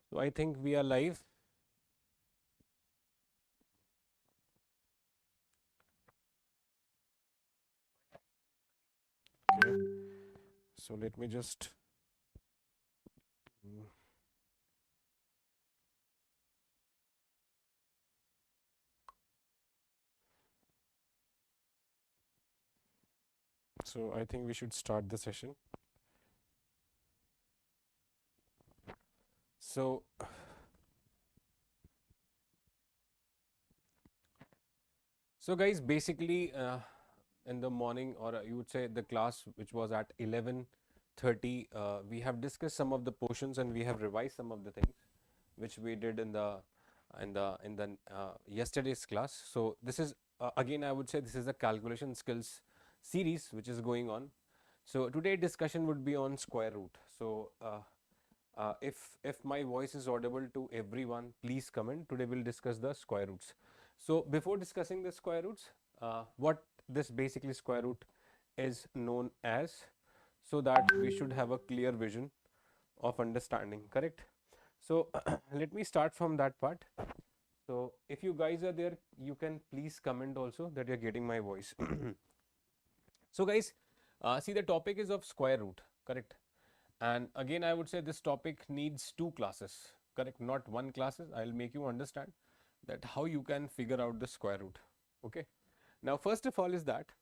So I think we are live. Okay. So let me just. mm, So I think we should start the session. So guys, basically in the morning, or you would say the class which was at 11:30, we have discussed some of the portions and we have revised some of the things which we did in the yesterday's class. So this is again, I would say this is a calculation skills series which is going on. So today discussion would be on square root. So if my voice is audible to everyone, please comment. Today we'll discuss the square roots. So before discussing the square roots, what this basically square root is known as, so that we should have a clear vision of understanding, correct? So let me start from that part. So if you guys are there, you can please comment also that you're getting my voice. So guys, see, the topic is of square root, correct? And again, I would say this topic needs two classes, correct? Not one classes. I'll make you understand that how you can figure out the square root. Okay. Now, first of all is that,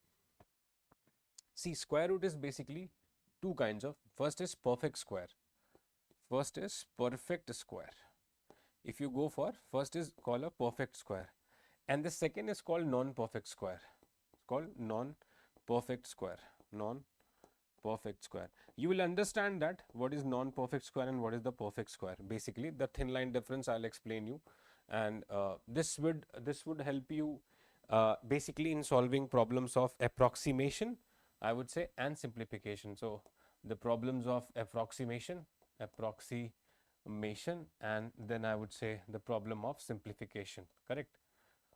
see, square root is basically two kinds of. First is perfect square. First is perfect square. If you go for first is called a perfect square, and the second is called non-perfect square. It's called non-perfect square. Non-perfect square. You will understand that what is non-perfect square and what is the perfect square. Basically, the thin line difference I'll explain you, and this would help you basically in solving problems of approximation, I would say, and simplification. So the problems of approximation, and then I would say the problem of simplification, correct?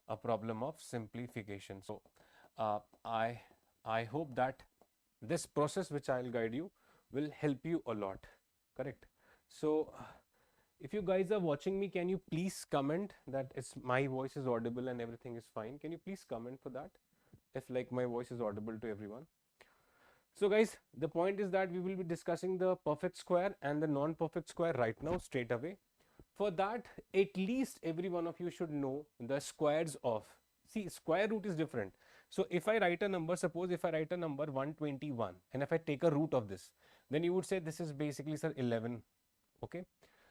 A problem of simplification. So uh, I I hope that this process which I'll guide you will help you a lot, correct? So if you guys are watching me, can you please comment that it's my voice is audible and everything is fine? Can you please comment for that if like my voice is audible to everyone? So guys, the point is that we will be discussing the perfect square and the non-perfect square right now straight away. For that, at least every one of you should know the squares of, see, square root is different. So if I write a number, suppose if I write a number 121 and if I take a root of this, then you would say this is basically, sir, 11. Okay.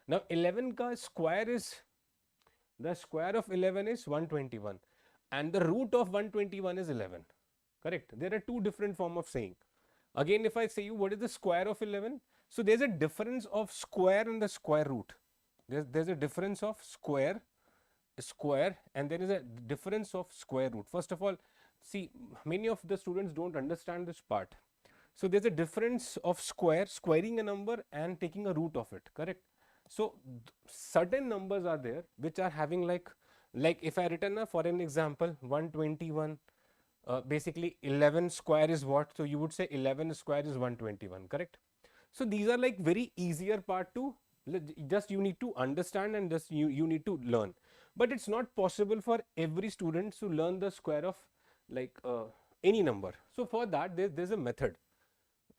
Now 11 ka square is, the square of 11 is 121 and the root of 121 is 11. Correct. There are two different form of saying. Again, if I say you what is the square of 11, so there's a difference of square and the square root. There's a difference of square and there is a difference of square root. First of all, see, many of the students don't understand this part. So there's a difference of squaring a number and taking a root of it, correct? So certain numbers are there which are having like if I written for an example 121, basically 11 square is what? So you would say 11 square is 121, correct? So these are like very easier part to, just you need to understand and just you need to learn. But it's not possible for every student to learn the square of like any number. So for that there's a method.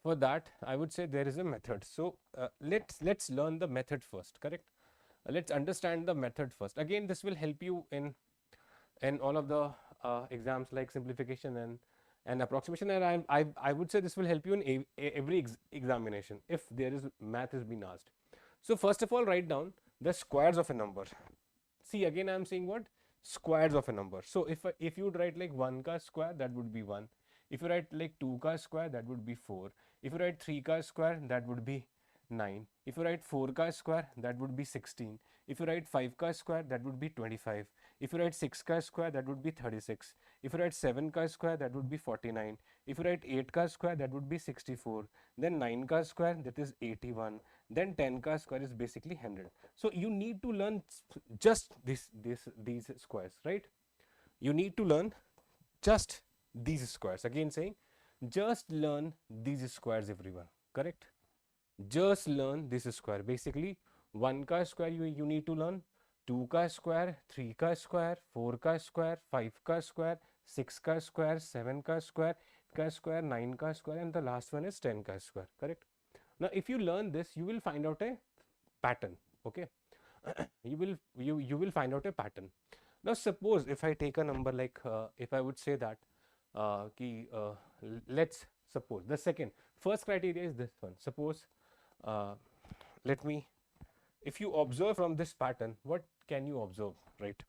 For that I would say there is a method. So let's learn the method first, correct? Let's understand the method first. Again, this will help you in all of the exams like simplification and approximation, and I would say this will help you in every examination if there is math is being asked. So first of all, write down the squares of a number. See, again I am saying what? Squares of a number. So if you would write like 1 ka square, that would be 1. If you write like 2 ka square, that would be 4. If you write 3 ka square, that would be 9. If you write 4 ka square, that would be 16. If you write 5 ka square, that would be 25. If you write 6 ka square, that would be 36. If you write 7 ka square, that would be 49. If you write 8 ka square, that would be 64. Then 9 ka square, that is 81. Then 10 ka square is basically 100. So you need to learn just these squares, right? You need to learn just these squares. Again saying, just learn these squares, everyone, correct? Just learn this square. Basically 1 ka square you need to learn, 2 ka square, 3 ka square, 4 ka square, 5 ka square, 6 ka square, 7 ka square, 9 ka square, and the last one is 10 ka square, correct? Now if you learn this, you will find out a pattern, okay? you will find out a pattern. Now suppose if I take a number like if I would say that let's suppose the first criteria is this one. Suppose uh, let me, if you observe from this pattern, what can you observe, right?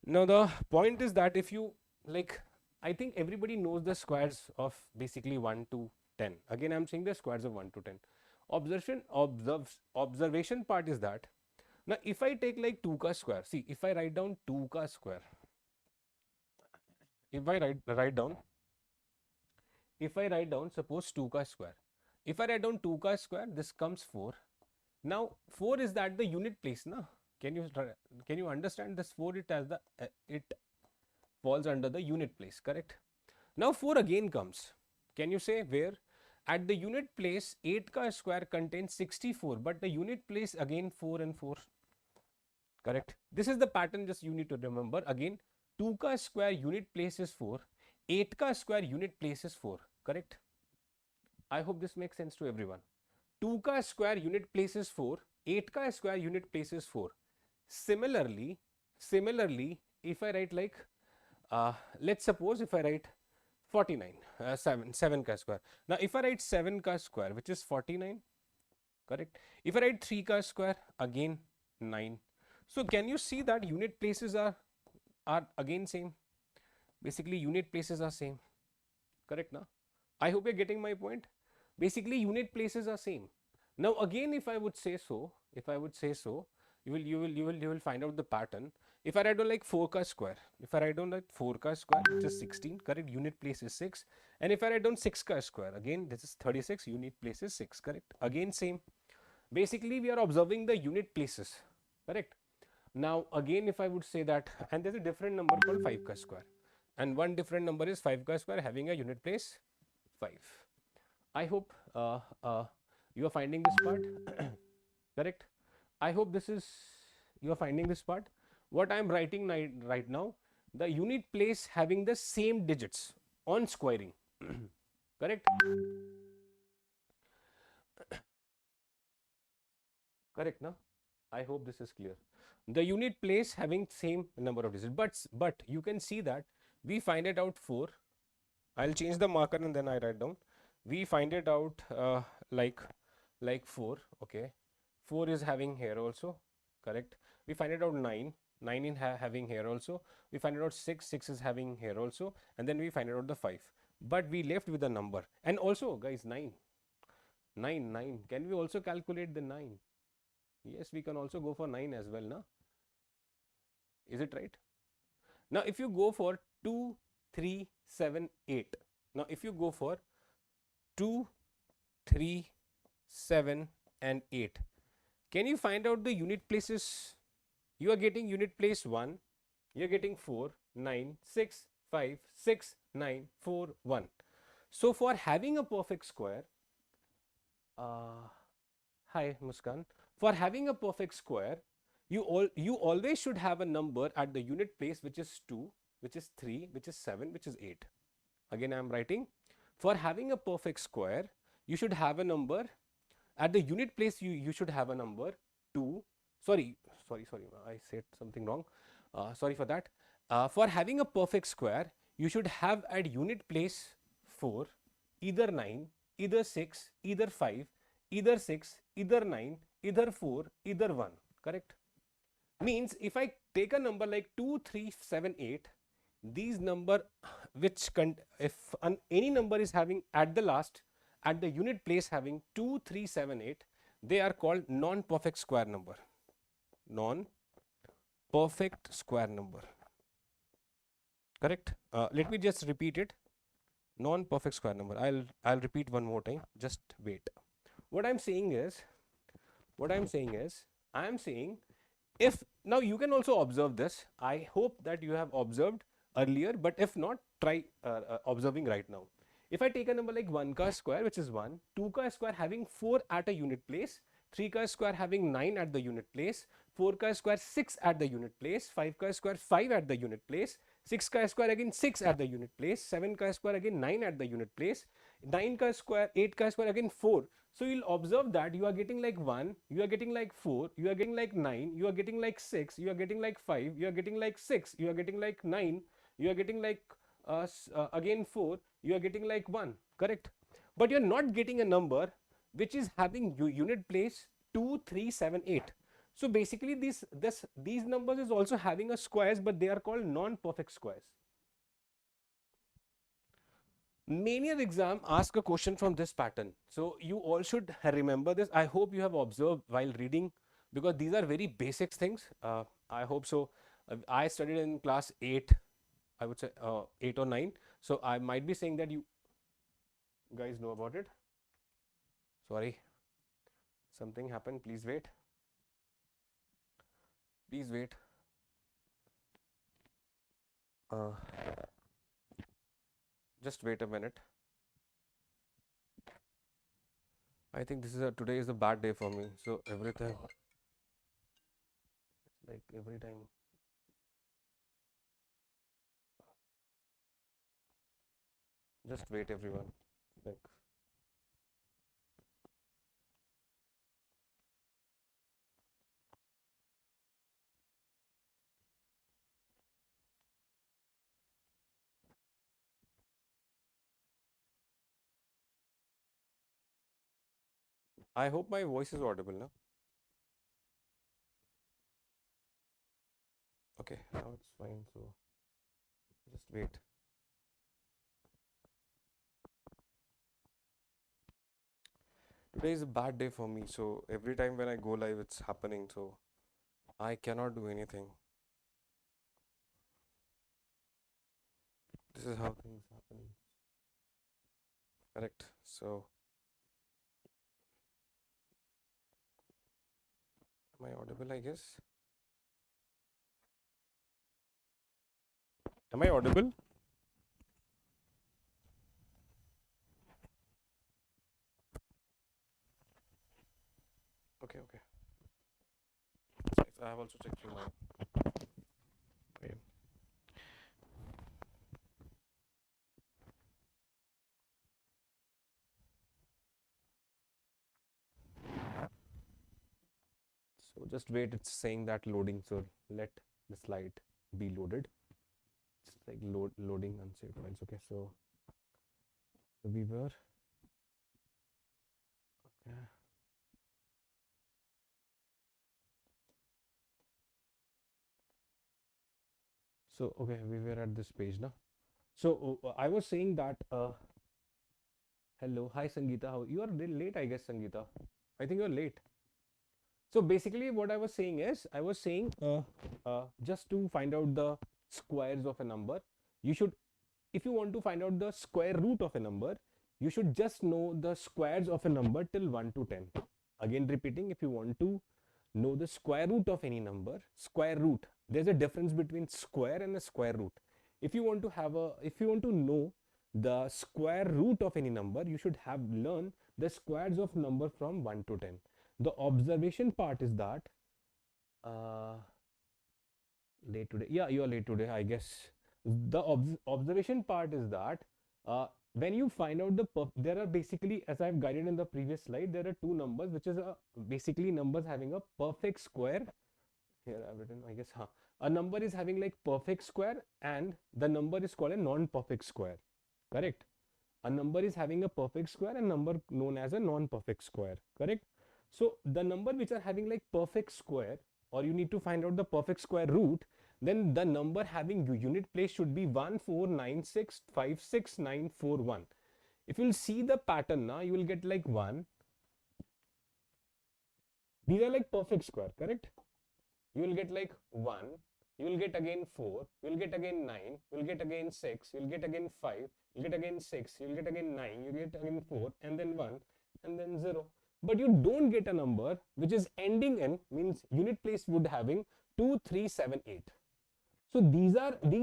Now the point is that if you like, I think everybody knows the squares of basically 1 to 10. Again I'm saying the squares of 1 to 10. Observation part is that now if I take like 2 ka square, see if I write down 2 ka square, if I write down suppose 2 ka square, if I write down 2 ka square, this comes 4. Now 4 is that the unit place, na? Can you understand this 4? It as the it falls under the unit place, correct? Now 4 again comes. Can you say where? At the unit place 8 ka square contains 64, but the unit place again 4 and 4, correct? This is the pattern, just you need to remember. Again 2 ka square unit place is 4, 8 ka square unit place is 4, correct? I hope this makes sense to everyone. 2 ka square unit place is 4, 8 ka square unit place is 4. Similarly, if I write like let's suppose if I write 49, 7 ka square. Now if I write 7 ka square, which is 49, correct? If I write 3 ka square, again 9. So can you see that unit places are again same? Basically unit places are same, correct? Now I hope you're getting my point. Basically unit places are same. Now again if I would say so, you will find out the pattern. If I write down like 4 ka square, if I write down like 4 ka square, which is 16, correct? Unit place is 6. And if I write down 6 ka square, again this is 36, unit place is 6, correct? Again same. Basically we are observing the unit places, correct? Now again if I would say that, and there's a different number called 5 ka square, and one different number is 5 ka square having a unit place 5. I hope you are finding this part correct? I hope you are finding this part. What I am writing right now, the unit place having the same digits on squaring correct? Correct, now I hope this is clear. The unit place having same number of digits, but you can see that we find it out 4. I'll change the marker and then I write down. We find it out like 4, okay? 4 is having here also, correct? We find it out 9 in having here also. We find it out 6 is having here also, and then we find it out the 5. But we left with a number. And also guys, 9. Can we also calculate the 9? Yes, we can also go for 9 as well, na? Is it right? Now if you go for 2, 3, 7, 8. Now if you go for 2, 3, 7 and 8, can you find out the unit places? You are getting unit place 1, you are getting 4, 9, 6, 5, 6, 9, 4, 1. So for having a perfect square, hi Muskan, for having a perfect square, you always should have a number at the unit place which is 2, which is 3, which is 7, which is 8. Again I am writing, for having a perfect square, you should have a number at the unit place. You should have a number 2. Sorry, I said something wrong. Sorry for that. For having a perfect square, you should have at unit place 4, either 9, either 6, either 5, either 6, either 9, either 4, either 1, correct? Means if I take a number like 2, 3, 7, 8, these number which if any number is having at the last, at the unit place having 2, 3, 7, 8, they are called non-perfect square number. Non-perfect square number, correct? Let me just repeat it. Non-perfect square number. I'll repeat one more time. Just wait. What I'm saying is, I am saying, if now you can also observe this. I hope that you have observed earlier, but if not, try observing right now. If I take a number like 1 ka square, which is 1, 2 ka square having 4 at a unit place, 3 ka square having 9 at the unit place, 4 ka square 6 at the unit place, 5 ka square 5 at the unit place, 6 ka square again 6 at the unit place, 7 ka square again 9 at the unit place, 9 ka square 8 ka square again 4. So you'll observe that you are getting like 1, you are getting like 4, you are getting like 9, you are getting like 6, you are getting like 5, you are getting like 6, you are getting like 9, you are getting like again 4, you are getting like 1, correct? But you are not getting a number which is having unit place 2, 3, 7, 8. So basically these numbers is also having a squares, but they are called non-perfect squares. Many of exam ask a question from this pattern. So you all should remember this. I hope you have observed while reading, because these are very basic things. I hope so. I studied in class 8, I would say 8 or 9. So I might be saying that you guys know about it. Sorry, something happened. Please wait. Please wait. Just wait a minute. I think this is today is a bad day for me. So every time, it's like every time. Just wait, everyone. Like. I hope my voice is audible now. Okay, now it's fine. So just wait. Today is a bad day for me. So every time when I go live, it's happening. So I cannot do anything. This is how things happen. Correct. So am I audible, I guess? Am I audible? Okay, okay. I have also checked through my. Okay. So just wait, it's saying that loading. So let the slide be loaded. It's like loading unsaved files. Okay, so we were. Okay. So okay, we were at this page now. So I was saying that. Hello, hi Sangeeta. How you are late? I guess Sangeeta. I think you're late. So basically, what I was saying is, I was saying just to find out the squares of a number, you should, if you want to find out the square root of a number, you should just know the squares of a number till 1 to 10. Again repeating, if you want to know the square root of any number, square root, there's a difference between square and a square root. If you want to know the square root of any number, you should have learned the squares of number from 1 to 10. The observation part is that late today. Yeah, you are late today, I guess. The observation part is that when you find out there are basically, as I've guided in the previous slide, there are two numbers, which is basically numbers having a perfect square. Here I've written, I guess, a number is having like perfect square, and the number is called a non-perfect square. Correct? A number is having a perfect square and number known as a non-perfect square. Correct? So the number which are having like perfect square, or you need to find out the perfect square root, then the number having unit place should be 149656941. If you'll see the pattern now, you will get like 1. These are like perfect square, correct? You will get like 1, you will get again 4, you will get again 9, you will get again 6, you will get again 5, you will get again 6, you will get again 9, you will get again 4, and then 1, and then 0. But you don't get a number which is ending in, means unit place would having 2, 3, 7, 8. So these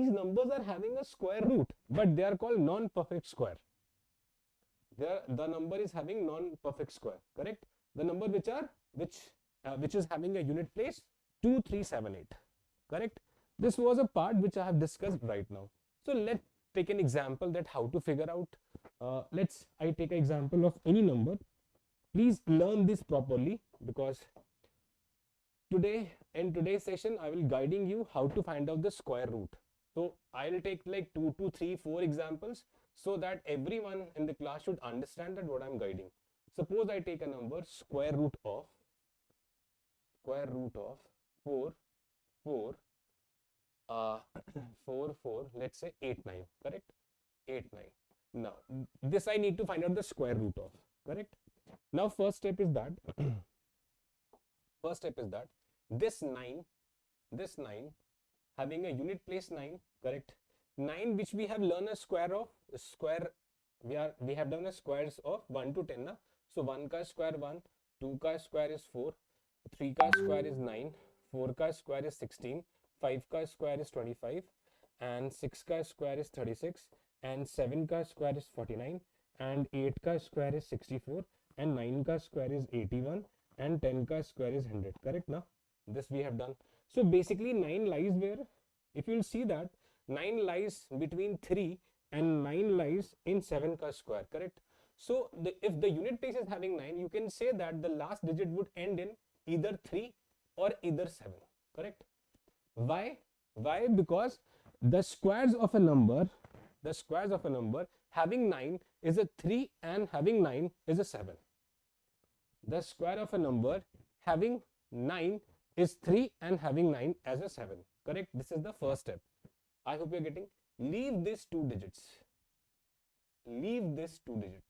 numbers are having a square root, but they are called non-perfect square. The number is having non-perfect square, correct? The number which is having a unit place 2378. Correct? This was a part which I have discussed right now. So let's take an example that how to figure out. I take an example of any number. Please learn this properly, because today in today's session I will guiding you how to find out the square root. So I'll take like 2 to 3 4 examples so that everyone in the class should understand that what I'm guiding. Suppose I take a number square root of 4 4 4 4, let's say 8 9. Correct? 8 9. Now this I need to find out the square root of. Correct? Now first step is that this 9 having a unit place 9. Correct? 9 which we have learned a square of we have done a squares of 1 to 10 na? So 1 ka square 1, 2 ka square is 4, 3 ka square is 9, 4 ka square is 16, 5 ka square is 25, and 6 ka square is 36, and 7 ka square is 49, and 8 ka square is 64, and 9 ka square is 81, and 10 ka square is 100. Correct now? This we have done. So basically 9 lies where? If you will see that 9 lies between 3 and 9 lies in 7 ka square. Correct? So if the unit place is having 9, you can say that the last digit would end in either 3 or either 7. Correct? Why? Because the squares of a number having 9 is a 3 and having 9 is a 7. The square of a number having 9 is 3 and having 9 as a 7. Correct? This is the first step. I hope you're getting. Leave these 2 digits. Leave this 2 digit.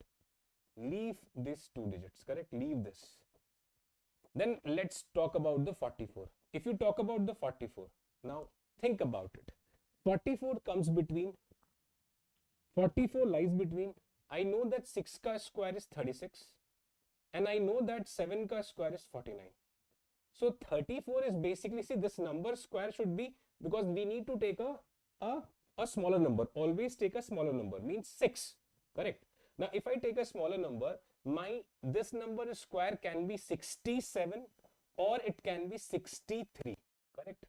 Leave these 2 digits. Correct? Leave this. Then let's talk about the 44. If you talk about the 44, now think about it. 44 lies between, I know that 6 ka square is 36 and I know that 7 ka square is 49. So 34 is basically, see, this number square should be, because we need to take a smaller number. Always take a smaller number, means 6. Correct? Now if I take a smaller number, this number square can be 67 or it can be 63. Correct?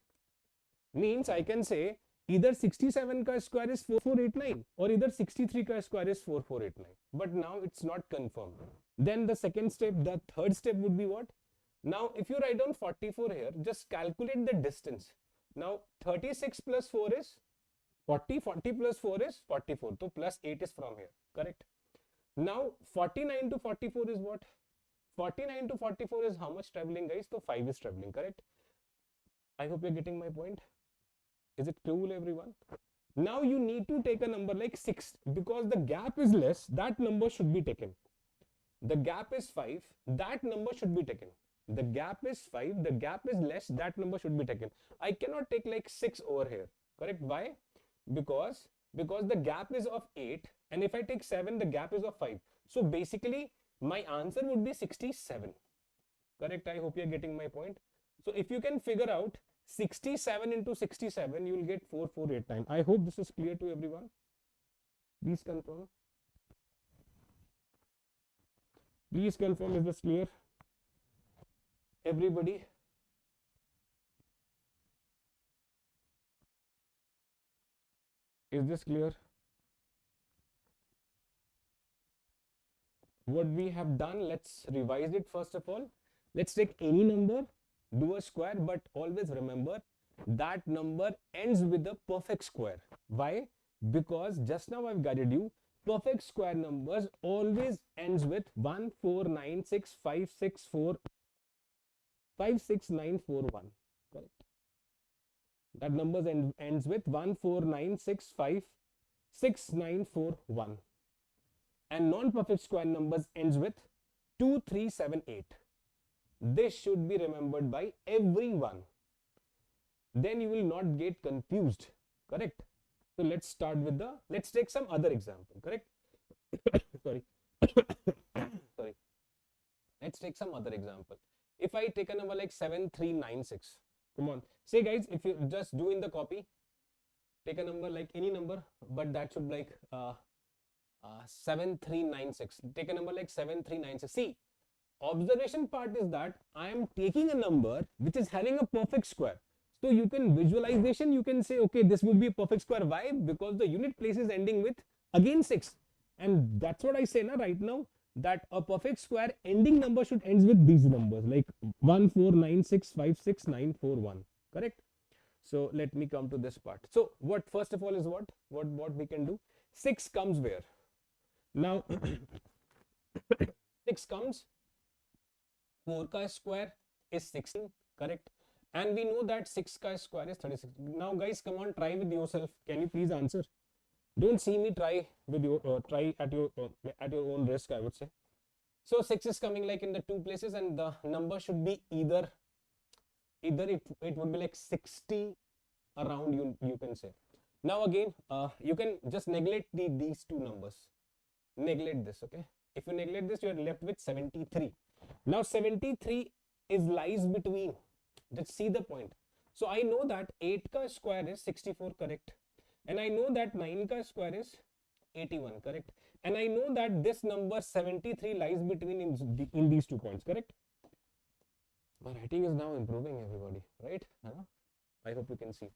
Means I can say either 67 ka square is 4489 or either 63 ka square is 4489. But now it's not confirmed. Then the second step, the third step would be what? Now if you write down 44 here, just calculate the distance. Now 36 plus 4 is 40, 40 plus 4 is 44. So plus 8 is from here. Correct? Now 49 to 44 is what? 49 to 44 is how much traveling, guys? So 5 is traveling. Correct? I hope you're getting my point. Is it cool, everyone? Now you need to take a number like 6, because the gap is less, that number should be taken. The gap is 5, that number should be taken. The gap is 5, the gap is less, that number should be taken. I cannot take like 6 over here. Correct? Why? Because the gap is of 8, and if I take 7, the gap is of 5. So basically my answer would be 67. Correct? I hope you're getting my point. So if you can figure out 67 into 67, you will get 4489. I hope this is clear to everyone. Please confirm. Please confirm, is this clear? Everybody? Is this clear? What we have done, let's revise it first of all. Let's take any number, do a square, but always remember that number ends with a perfect square. Why? Because just now I've guided you, perfect square numbers always ends with 1 4 9 6 5 6 4 5 6 9 4 1. Correct? That numbers ends with 1 4 9 6 5 6 9 4 1. And non-perfect square numbers ends with 2 3 7 8. This should be remembered by everyone. Then you will not get confused. Correct? So let's start with let's take some other example. Correct? Sorry. Sorry. Let's take some other example. If I take a number like 7396, come on. Say guys, if you just do in the copy, take a number like any number, but that should like 7396. Take a number like 7396. See, observation part is that I am taking a number which is having a perfect square. So you can visualization, you can say, okay, this would be a perfect square. Why? Because the unit place is ending with again 6. And that's what I say now right now, that a perfect square ending number should ends with these numbers like 1 4 9 6 5 6 9 4 1. Correct? So let me come to this part. So what first of all is what we can do? 6 comes where? Now 6 comes, 4 ka square is 16, correct? And we know that 6 ka square is 36. Now guys, come on, try with yourself. Can you please answer? Don't see me try with your try at your own risk, I would say. So 6 is coming like in the two places, and the number should be either it would be like 60 around, you can say. Now again, you can just neglect these two numbers. Neglect this, okay? If you neglect this, you are left with 73. Now 73 is lies between. Just see the point. So I know that 8 ka square is 64, correct? And I know that 9 ka square is 81, correct? And I know that this number 73 lies between in these 2 points, correct? My writing is now improving, everybody, right? I hope you can see.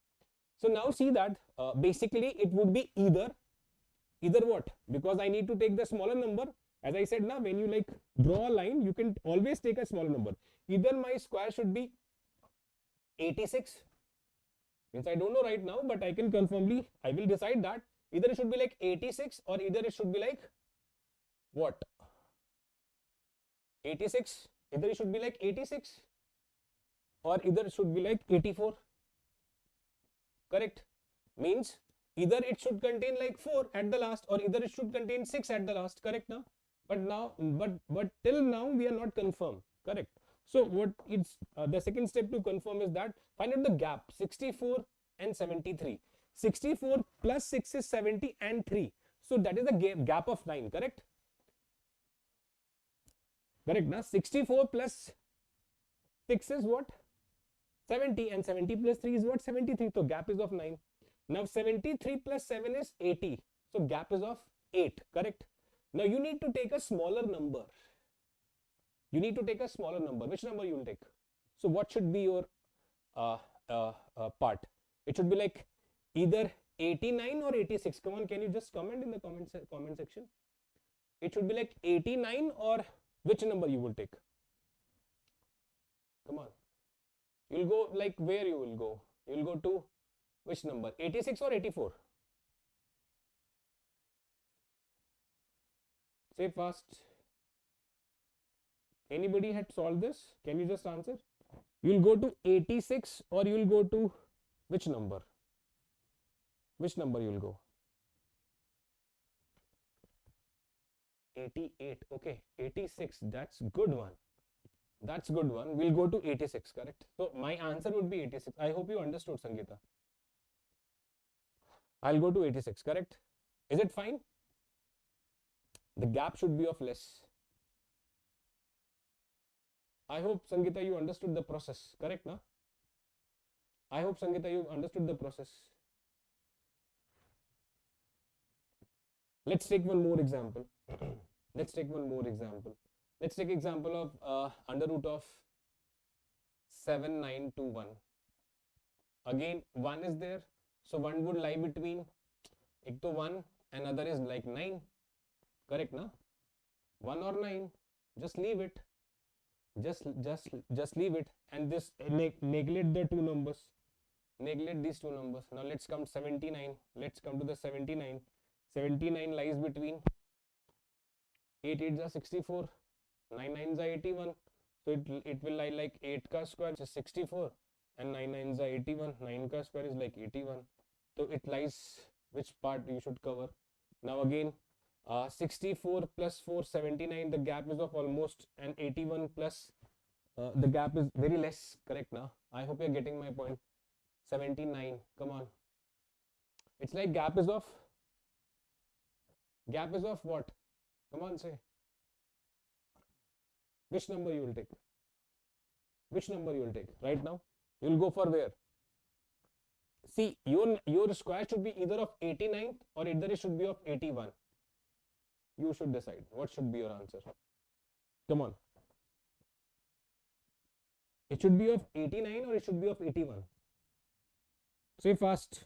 So now see that basically it would be either what? Because I need to take the smaller number. As I said now, when you like draw a line, you can always take a smaller number. Either my square should be 86, means I don't know right now, but I can confirmly, I will decide that either it should be like 86 or either it should be like what? 86, either it should be like 86 or either it should be like 84, correct? Means either it should contain like 4 at the last or either it should contain 6 at the last, correct? Now but till now we are not confirmed, correct? So what it's the second step to confirm is that find out the gap 64 and 73. 64 plus 6 is 70 and 3, so that is the gap of 9, correct? Correct now. 64 plus 6 is what? 70, and 70 plus 3 is what? 73. So gap is of 9. Now 73 plus 7 is 80. So gap is of 8, correct? Now you need to take a smaller number. You need to take a smaller number. Which number you will take? So what should be your part? It should be like either 89 or 86. Come on, can you just comment in the comment section? It should be like 89 or which number you will take? Come on. You'll go like where you will go? You will go to which number? 86 or 84? Say fast. Anybody had solved this? Can you just answer? You'll go to 86 or you'll go to which number? Which number you'll go? 88. Okay, 86. That's good one. That's good one. We'll go to 86, correct? So my answer would be 86. I hope you understood, Sangeeta. I'll go to 86, correct? Is it fine? The gap should be of less. I hope, Sangeeta, you understood the process, correct? Na? I hope, Sangeeta, you understood the process. Let's take one more example. Let's take one more example. Let's take example of under root of 7921. Again, 1 is there. So 1 would lie between ek to 1 and other is like 9. Correct, na? 1 or 9. Just leave it. Just leave it, and this neglect the two numbers. Neglect these two numbers. Now let's come 79. Let's come to the 79. 79 lies between 8 8s are 64, 9 9s are 81. So it will lie like 8 ka square, which is 64, and 9 9s are 81. 9 ka square is like 81. So it lies which part you should cover. Now again, 64 plus 4, 79. The gap is of almost, and 81 plus the gap is very less. Correct now? I hope you're getting my point. 79. Come on. It's like gap is of what? Come on, say. Which number you will take? Which number you will take right now? You will go for where? See, your square should be either of 89 or either it should be of 81. You should decide what should be your answer. Come on. It should be of 89 or it should be of 81? Say fast.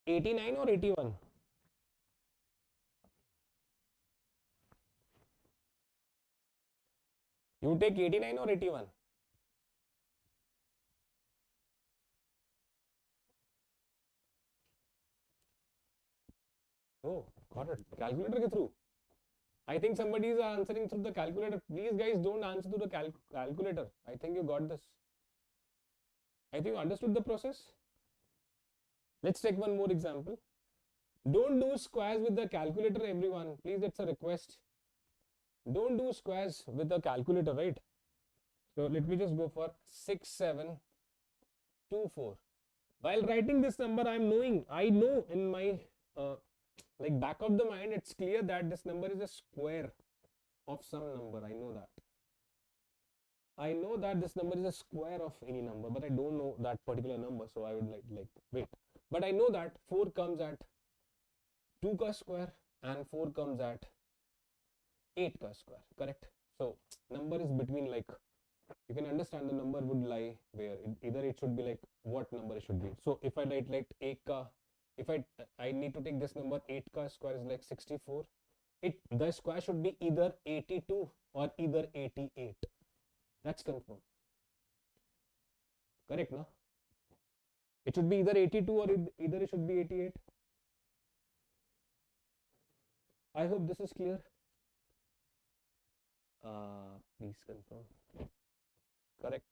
'89 or 81? You take 89 or 81? Oh, got it. Calculator ke through. I think somebody is answering through the calculator. Please, guys, don't answer through the calculator. I think you got this. I think you understood the process. Let's take one more example. Don't do squares with the calculator, everyone. Please, it's a request. Don't do squares with the calculator, right? So let me just go for 6724. While writing this number, I know in my like back of the mind, it's clear that this number is a square of some number. I know that. I know that this number is a square of any number, but I don't know that particular number, so I would like wait. But I know that 4 comes at 2 ka square and 4 comes at 8 ka square, correct? So number is between, like, you can understand the number would lie where either it should be like what number it should be. So if I write like 8 ka, if I need to take this number, 8 ka square is like 64. The square should be either 82 or either 88. That's confirmed. Correct, no? It should be either 82 or either it should be 88. I hope this is clear. Please confirm. Correct.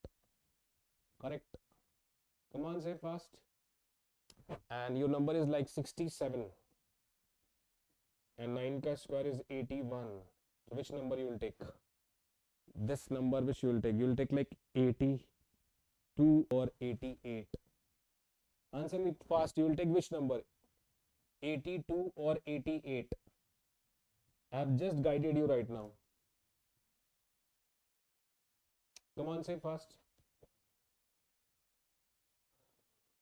Correct. Come on, say fast. And your number is like 67. And 9 ka square is 81. So which number you will take? This number which you will take? You will take like 82 or 88. Answer me fast. You will take which number? 82 or 88? I have just guided you right now. Come on, say fast.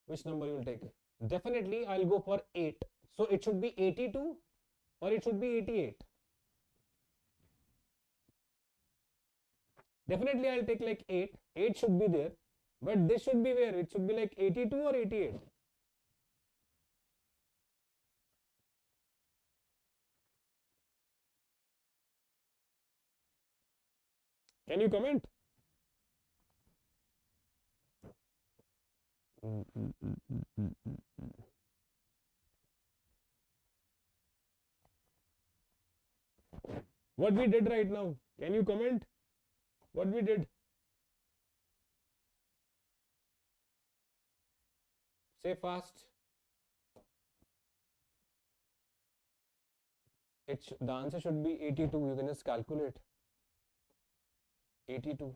Which number you will take? Definitely I'll go for 8. So it should be 82 or it should be 88. Definitely I'll take like 8. 8 should be there. But this should be where? It should be like 82 or 88. Can you comment? What we did right now? Can you comment? What we did? Say fast. The answer should be 82. You can just calculate. 82.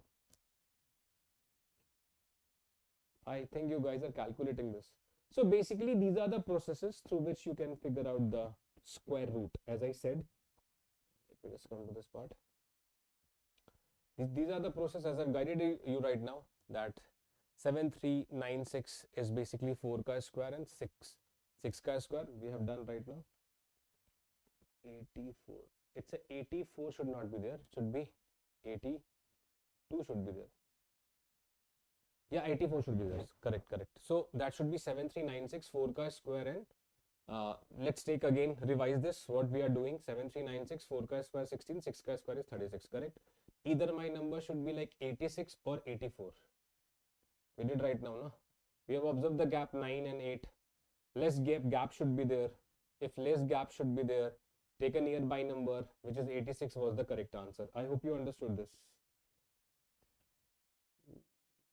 I think you guys are calculating this. So basically these are the processes through which you can figure out the square root. As I said, let me just come to this part. These are the processes as I've guided you right now, that 7396 is basically 4 ka square and 6 ka square we have done right now. 84. It's a 84 should not be there. It should be 82 should be there. Yeah, 84 should be there. Correct. So that should be 7396 4 ka square and let's take again, revise this. What we are doing, 7396 4 ka square 16, 6 ka square is 36. Correct. Either my number should be like 86 or 84. We did right now, no? We have observed the gap 9 and 8. Less gap should be there. If less gap should be there, take a nearby number, which is 86 was the correct answer. I hope you understood this.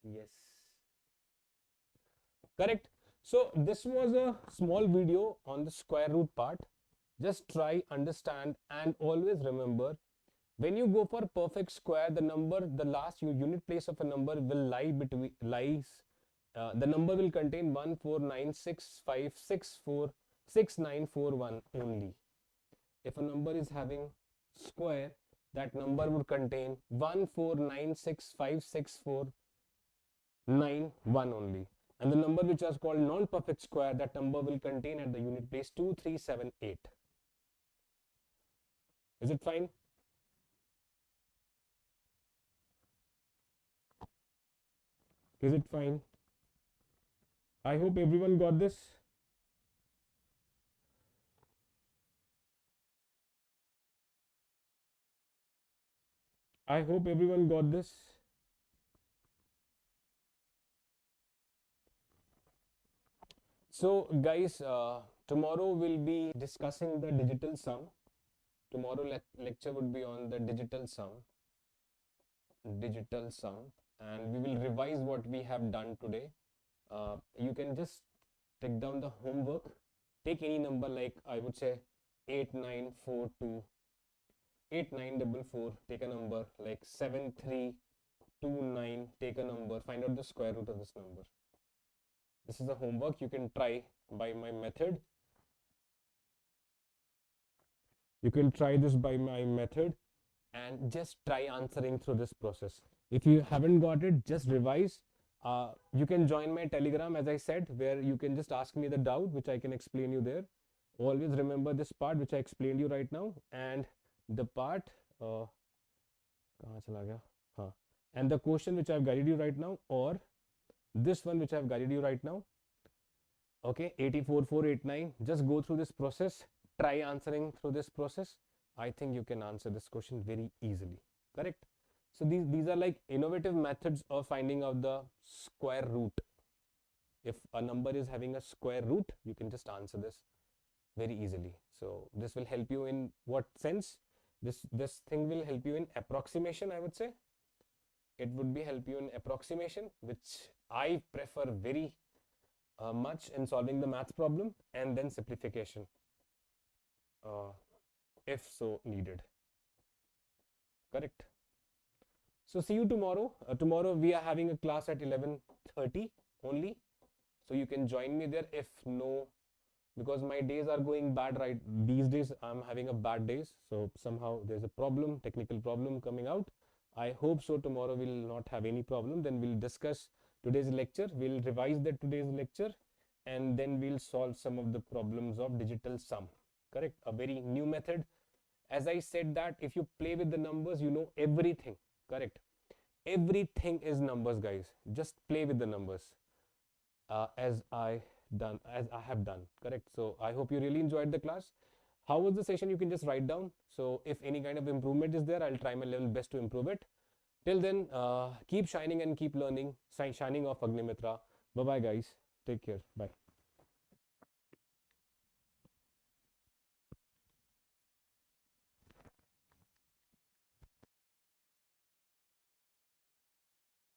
Yes. Correct. So this was a small video on the square root part. Just try, understand, and always remember, when you go for perfect square, the last unit place of a number will the number will contain 14965646941 only. If a number is having square, that number would contain 149656491 only. And the number which is called non-perfect square, that number will contain at the unit place 2378. Is it fine? Is it fine? I hope everyone got this. I hope everyone got this. So guys, tomorrow we'll be discussing the digital sum. Tomorrow lecture would be on the digital sum, and we will revise what we have done today. You can just take down the homework. Take any number, like I would say 8942, 8944. Take a number like 7329. Take a number. Find out the square root of this number. This is the homework. You can try by my method. You can try this by my method and just try answering through this process. If you haven't got it, just revise. You can join my Telegram, as I said, where you can just ask me the doubt, which I can explain you there. Always remember this part which I explained you right now, and the part and the question which I have guided you right now, or this one which I have guided you right now. Okay, 84489. Just go through this process. Try answering through this process. I think you can answer this question very easily. Correct? So these are like innovative methods of finding out the square root. If a number is having a square root, you can just answer this very easily. So this will help you in what sense? This thing will help you in approximation, I would say. It would be help you in approximation, which I prefer very much in solving the math problem, and then simplification if so needed. Correct? So see you tomorrow. Tomorrow we are having a class at 11:30 only, so you can join me there. If no, because my days are going bad right these days, I'm having a bad days, so somehow there's a problem, technical problem coming out. I hope so tomorrow we'll not have any problem. Then we'll discuss today's lecture, we'll revise that today's lecture, and then we'll solve some of the problems of digital sum. Correct? A very new method. As I said that if you play with the numbers, you know everything. Correct? Everything is numbers, guys. Just play with the numbers as I have done. Correct? So I hope you really enjoyed the class. How was the session? You can just write down. So if any kind of improvement is there, I'll try my level best to improve it. Till then, keep shining and keep learning. Shining off Agnimitra. Bye bye, guys. Take care. Bye.